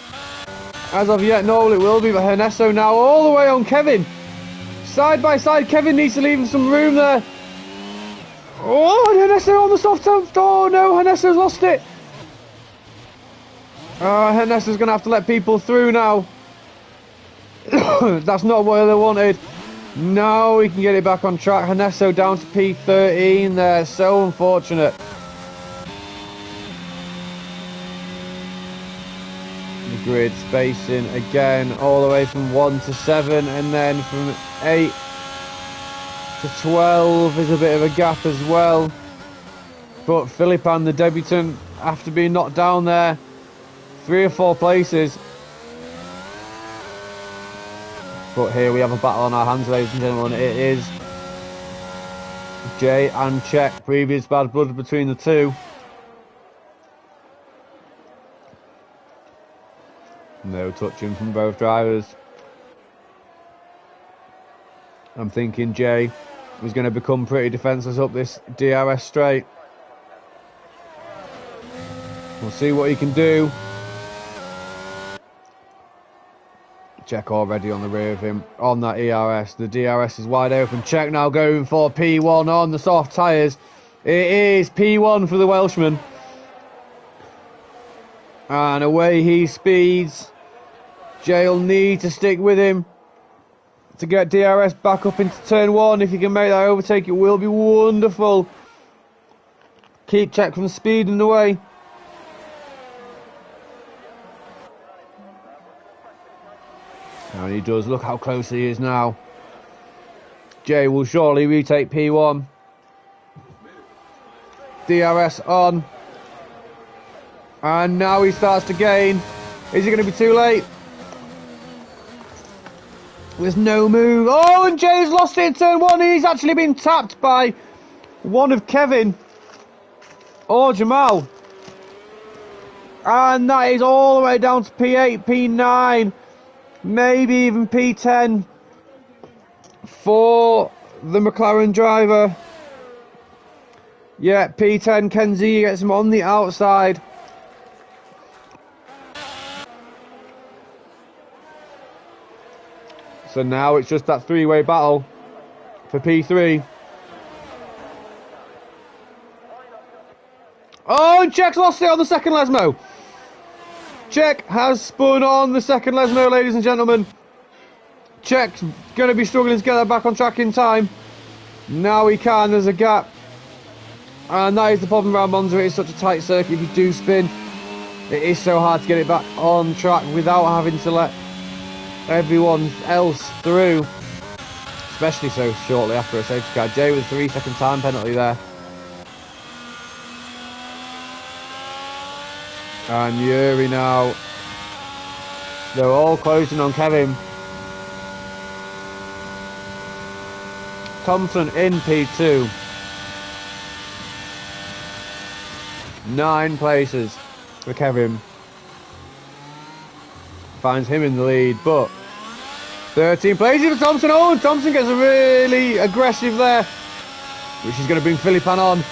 As of yet, no, it will be, but Ernesto now all the way on Kevin. Side by side, Kevin needs to leave him some room there. Oh, and Ernesto on the soft top. Oh no, Ernesto's lost it. Ernesto's going to have to let people through now. That's not what they wanted. Now we can get it back on track. Ernesto down to P13 there. So unfortunate. The grid spacing again all the way from 1 to 7, and then from 8 to 12 is a bit of a gap as well. But Philippan, the debutant, after being knocked down there 3 or 4 places. But here we have a battle on our hands, ladies and gentlemen. It is Jay and Czech. Previous bad blood between the two. No touching from both drivers. I'm thinking Jay was going to become pretty defenceless up this DRS straight. We'll see what he can do. Czech already on the rear of him on that ERS. The DRS is wide open. Czech now going for P1 on the soft tyres. It is P1 for the Welshman. And away he speeds. Jay will need to stick with him to get DRS back up into turn 1. If he can make that overtake, it will be wonderful. Keep Czech from speeding away. And he does. Look how close he is now. Jay will surely retake P1. DRS on. And now he starts to gain. Is he going to be too late? There's no move. Oh, and Jay's lost it in turn 1. He's actually been tapped by one of Kevin or Jamal. And that is all the way down to P8, P9. Maybe even P10 for the McLaren driver. Yeah, P10, Kenzie gets him on the outside. So now it's just that three-way battle for P3. Oh, and Czech's lost it on the second Lesmo. Czech has spun on the second Lesmo, ladies and gentlemen. Czech's going to be struggling to get that back on track in time. Now he can, there's a gap. And that is the problem around Monza. It is such a tight circuit. If you do spin, it is so hard to get it back on track without having to let everyone else through. Especially so shortly after a safety car. Jay with a 3-second time penalty there. And Yuri now. They're all closing on Kevin. Thompson in P2. 9 places for Kevin. Finds him in the lead, but 13 places for Thompson. Oh, and Thompson gets really aggressive there, which is going to bring Philippan on.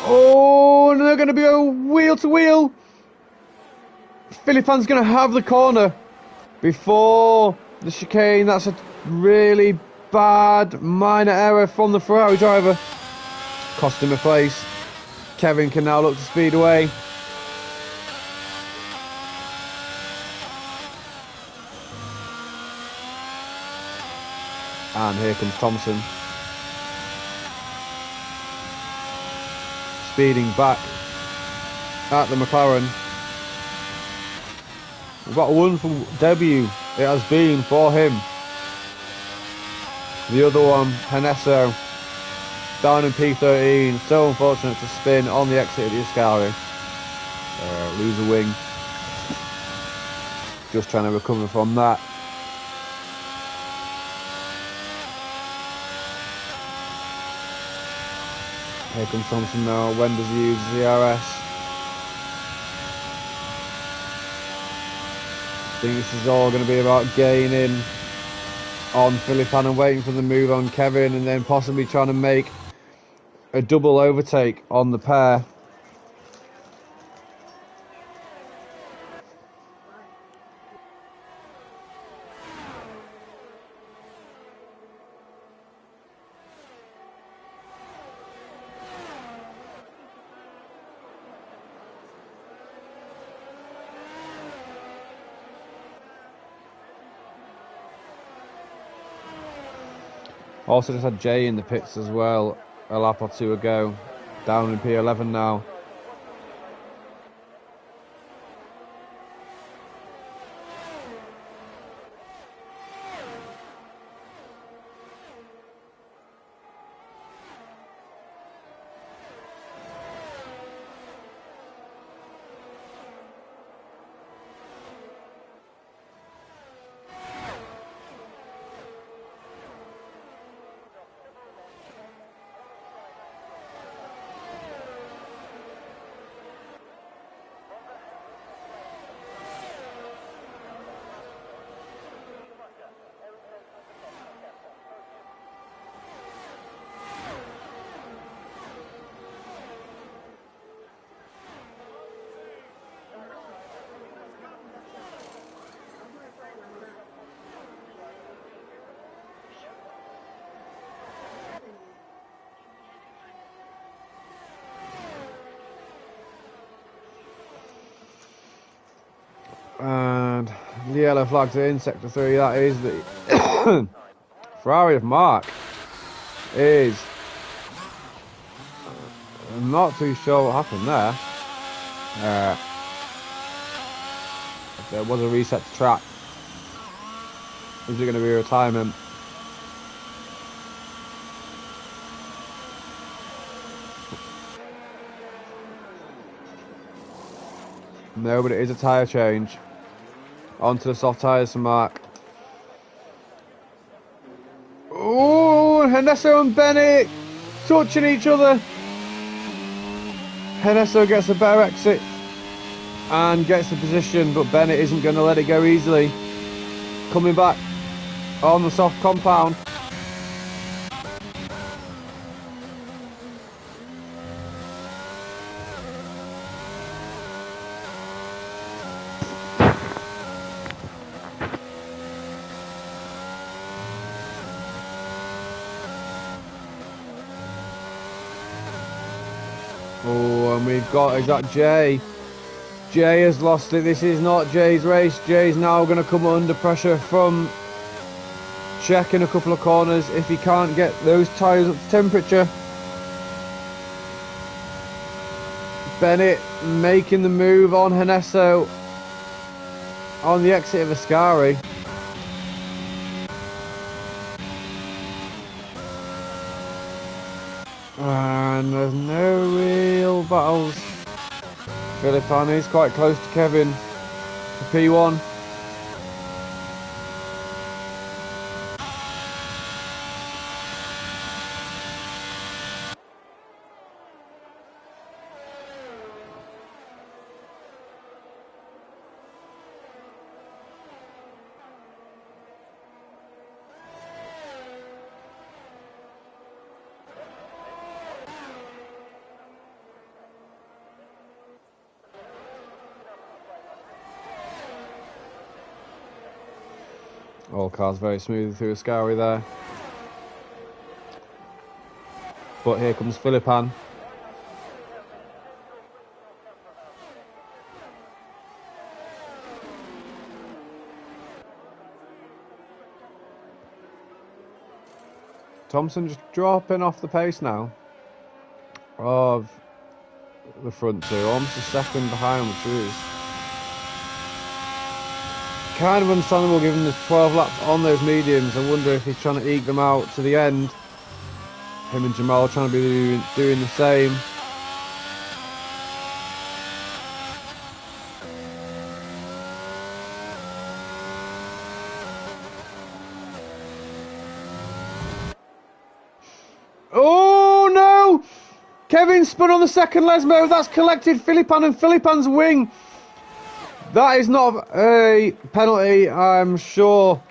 Oh, and they're going to go wheel to wheel. Philippan's going to have the corner before the chicane. That's a really bad minor error from the Ferrari driver. Cost him a place. Kevin can now look to speed away. And here comes Thompson. Speeding back at the McLaren. We've got a wonderful debut it has been for him. The other one, Ernesto, down in P13. So unfortunate to spin on the exit of the Ascari. Lose a wing. just trying to recover from that. Here comes Thompson now. When does he use the RS? I think this is all going to be about gaining on Philippine and waiting for the move on Kevin, and then possibly trying to make a double overtake on the pair. Also just had Jay in the pits as well a lap or two ago, down in P11 now. And the yellow flags are in sector 3. That is the Ferrari of Mark is I'm not too sure what happened there. There was a reset to track. Is it going to be a retirement? No, but it is a tyre change. Onto the soft tyres for Mark. Oh, Hanesso and Bennett touching each other. Hanesso gets a better exit and gets the position, but Bennett isn't going to let it go easily. Coming back on the soft compound. Oh, and we've got, is that Jay? Jay has lost it. This is not Jay's race. Jay's now going to come under pressure from checking a couple of corners if he can't get those tyres up to temperature. Bennett making the move on Hanesso on the exit of Ascari. And there's no real battles. Philippine is quite close to Kevin for P1. All cars very smooth through Ascari there. But here comes Philippine. Thompson just dropping off the pace now of the front two, almost a second behind, which is kind of understandable given the 12 laps on those mediums. I wonder if he's trying to eke them out to the end. Him and Jamal trying to be doing the same. Kevin spun on the second Lesmo. That's collected Philippan and Philippan's wing. That is not a penalty. I'm sure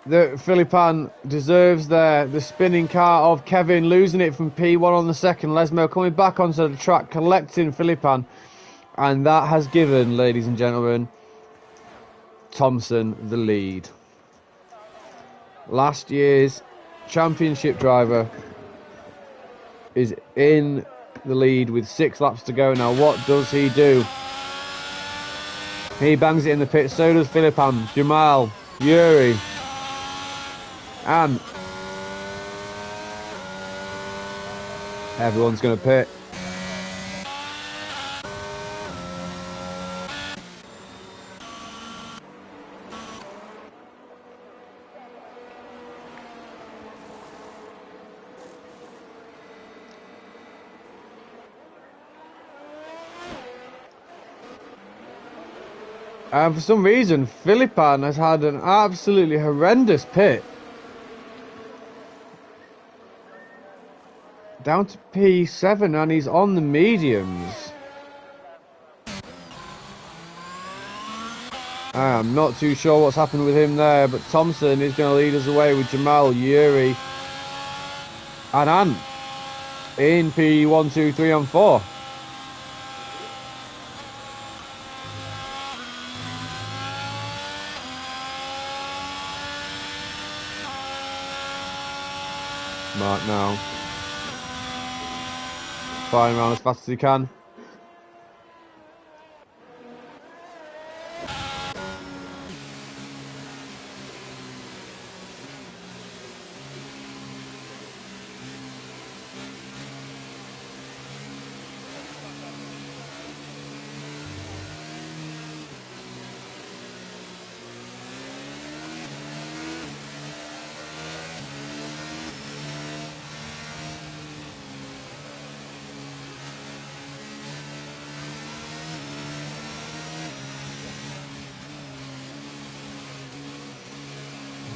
that Philippan deserves there. The spinning car of Kevin losing it from P1 on the second. Lesmo coming back onto the track, collecting Philippan. And that has given, ladies and gentlemen, Thompson the lead. Last year's championship driver is in the lead with 6 laps to go. Now what does he do? He bangs it in the pit. So does Philippan, Jamal, Yuri, and everyone's going to pit. And for some reason, Philippan has had an absolutely horrendous pit. Down to P7 and he's on the mediums. I am not too sure what's happened with him there, but Thompson is going to lead us away with Jamal, Yuri and Ant in P1, 2, 3 and 4. Mark now. Flying around as fast as he can.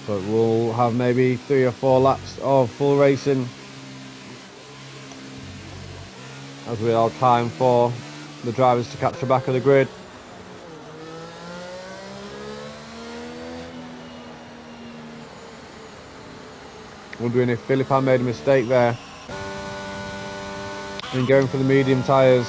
But we'll have maybe 3 or 4 laps of full racing as we have time for the drivers to catch the back of the grid. Wondering if Philippan made a mistake there in going for the medium tyres.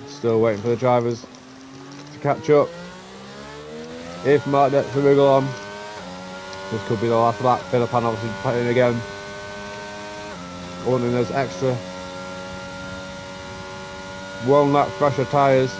Still waiting for the drivers to catch up. If Mark gets a wiggle on, this could be the last lap. Philippan obviously putting again. Wanting those extra 1 lap fresher tyres.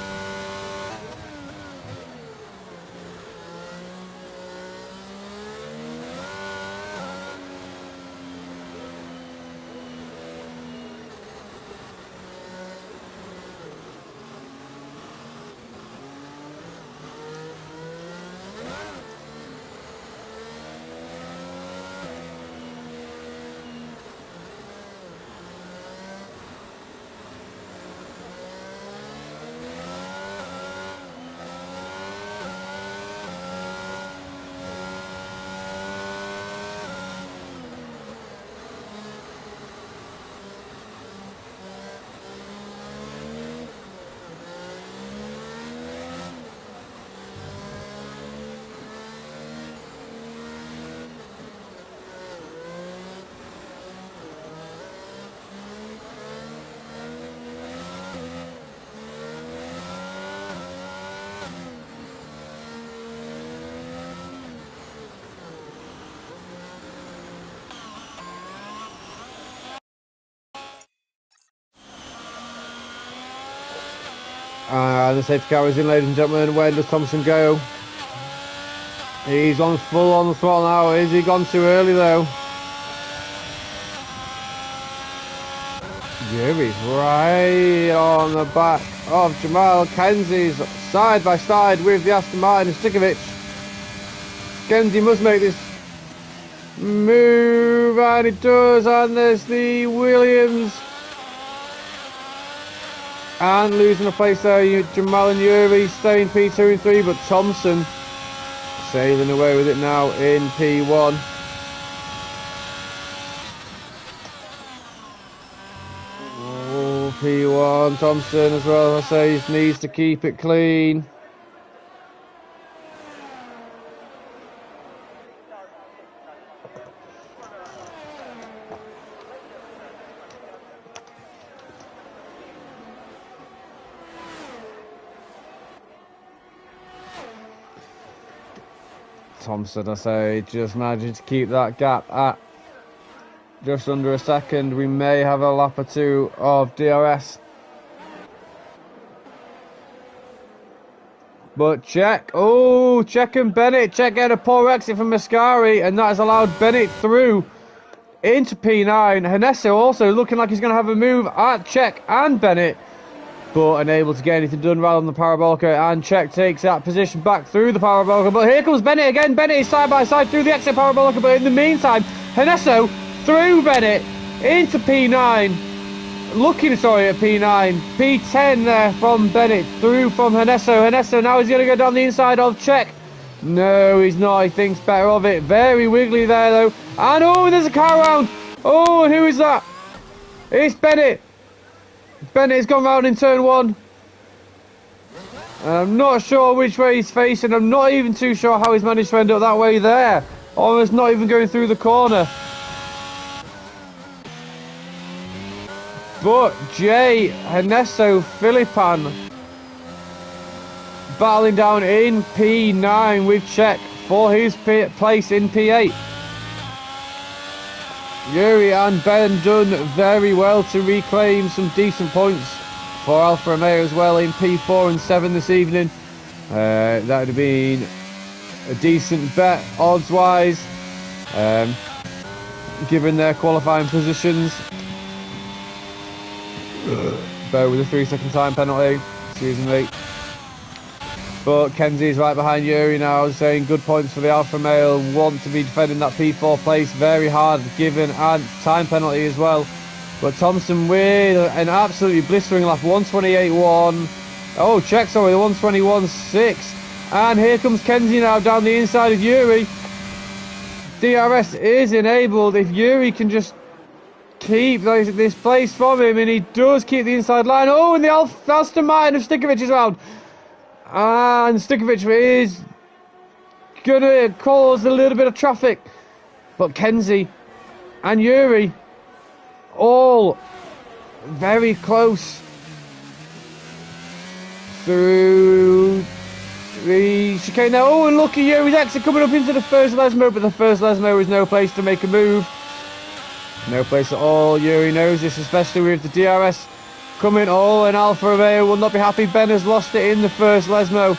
And the safety car is in, ladies and gentlemen. Where does Thompson go? He's on full on the throttle now. Is he gone too early though? Yuri's right on the back of Jamal. Kenzie's side by side with the Aston Martin and Stikovic. Kenzie must make this move, and it does, and there's the Williams. And losing a place there, Jamal and Yuri staying P2 and 3, but Thompson sailing away with it now in P1. Oh, P1, Thompson as well, I say, he needs to keep it clean. Thompson, I say, just managing to keep that gap at just under a second. We may have a lap or two of DRS. But Czech, oh, Czech and Bennett. Czech getting a poor exit from Mascari, and that has allowed Bennett through into P9. Hanesso also looking like he's going to have a move at Czech and Bennett, but unable to get anything done right on the Parabolica, and Czech takes that position back through the Parabolica. But here comes Bennett again. Bennett is side by side through the exit Parabolica, but in the meantime, Hanesso through Bennett into P9. Looking, sorry, at P9. P10 there from Bennett through from Hanesso. Hanesso now is going to go down the inside of Czech. No, he's not. He thinks better of it. Very wiggly there, though. And oh, there's a car round. Oh, and who is that? It's Bennett. Bennett's gone round in turn 1. I'm not sure which way he's facing. I'm not even too sure how he's managed to end up that way there. Almost not even going through the corner. But Jay, Hanesso, Philippan battling down in P9 with Czech for his place in P8. Yuri and Ben done very well to reclaim some decent points for Alfa Romeo as well in P4 and 7 this evening. That would have been a decent bet odds-wise, given their qualifying positions. Bear with a 3-second time penalty, excuse me. But Kenzie's right behind Yuri now, saying good points for the Alfa Romeo. Want to be defending that P4 place very hard, given and time penalty as well. But Thompson with an absolutely blistering lap, 128.1. Oh, check, sorry, the 121.6. And here comes Kenzie now down the inside of Yuri. DRS is enabled if Yuri can just keep this place from him, and he does keep the inside line. Oh, and the Aston Martin of Stikovic is round. And Stikovic is going to cause a little bit of traffic. But Kenzie and Yuri all very close through the chicane now. Oh, and look at Yuri's exit coming up into the first Lesmo, but the first Lesmo is no place to make a move. No place at all. Yuri knows this, especially with the DRS coming. Oh, and Alfa Romeo will not be happy. Ben has lost it in the first Lesmo.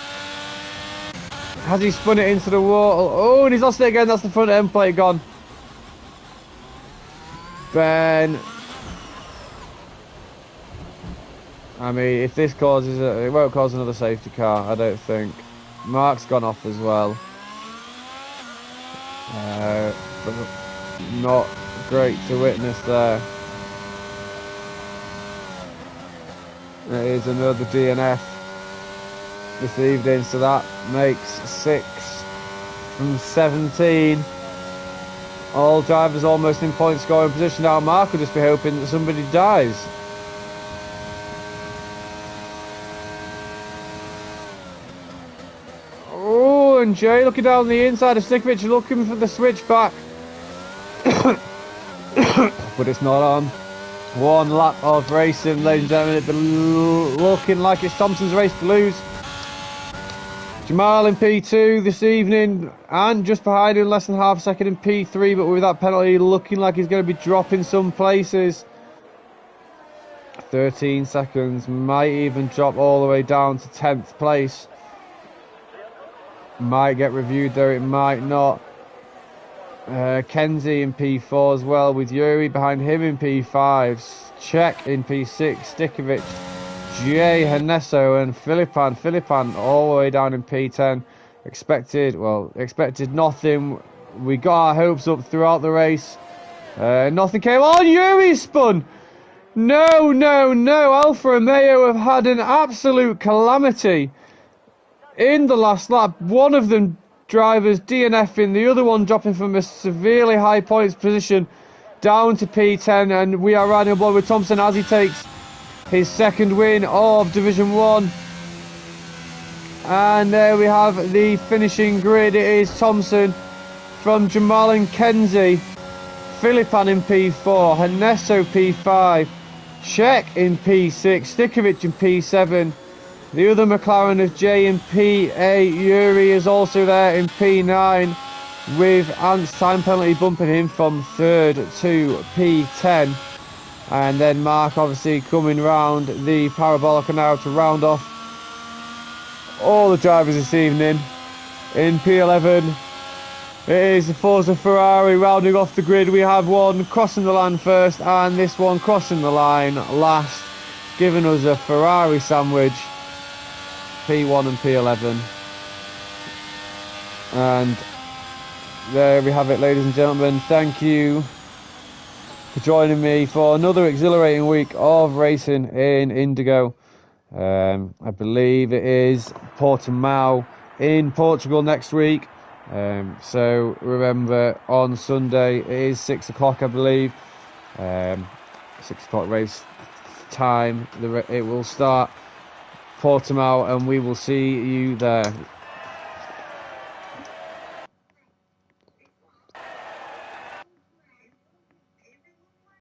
Has he spun it into the wall? Oh, and he's lost it again. That's the front end plate gone. Ben. I mean, if this causes it won't cause another safety car, I don't think. Mark's gone off as well. But not great to witness there. There is another DNF this evening, so that makes 6 from 17. All drivers almost in point scoring position now. Mark will just be hoping that somebody dies. Oh, and Jay looking down the inside of Stikovic, looking for the switch back. But it's not on. One lap of racing, ladies and gentlemen. It's looking like it's Thompson's race to lose. Jamal in P2 this evening, and just behind him, less than half a second in P3, but with that penalty looking like he's going to be dropping some places. 13 seconds, might even drop all the way down to 10th place. Might get reviewed though, it might not. Kenzie in P4 as well, with Yuri behind him in P5. Czech in P6, Stikovic, Jay, Hanesso and Filipan all the way down in P10. Expected nothing. We got our hopes up throughout the race. Nothing came on. Yuri spun. No. Alfa Romeo have had an absolute calamity in the last lap. One of them drivers DNFing, the other one dropping from a severely high points position down to P10, and we are riding a blow with Thompson as he takes his second win of Division 1. And there we have the finishing grid. It is Thompson from Jamal and Kenzie, Filipan in P4, Hanesso P5, Czech in P6, Stikovic in P7. The other McLaren is J in P8. Yuri is also there in P9, with Ant's time penalty bumping him from 3rd to P10. And then Mark obviously coming round the parabolic now to round off all the drivers this evening. In P11, it is the Forza Ferrari rounding off the grid. We have one crossing the line first and this one crossing the line last, giving us a Ferrari sandwich. P1 and P11. And there we have it, ladies and gentlemen. Thank you for joining me for another exhilarating week of racing in Indigo. I believe it is Portimao in Portugal next week. So remember, on Sunday it is 6 o'clock, I believe. 6 o'clock race time. It will start Portimao, and we will see you there.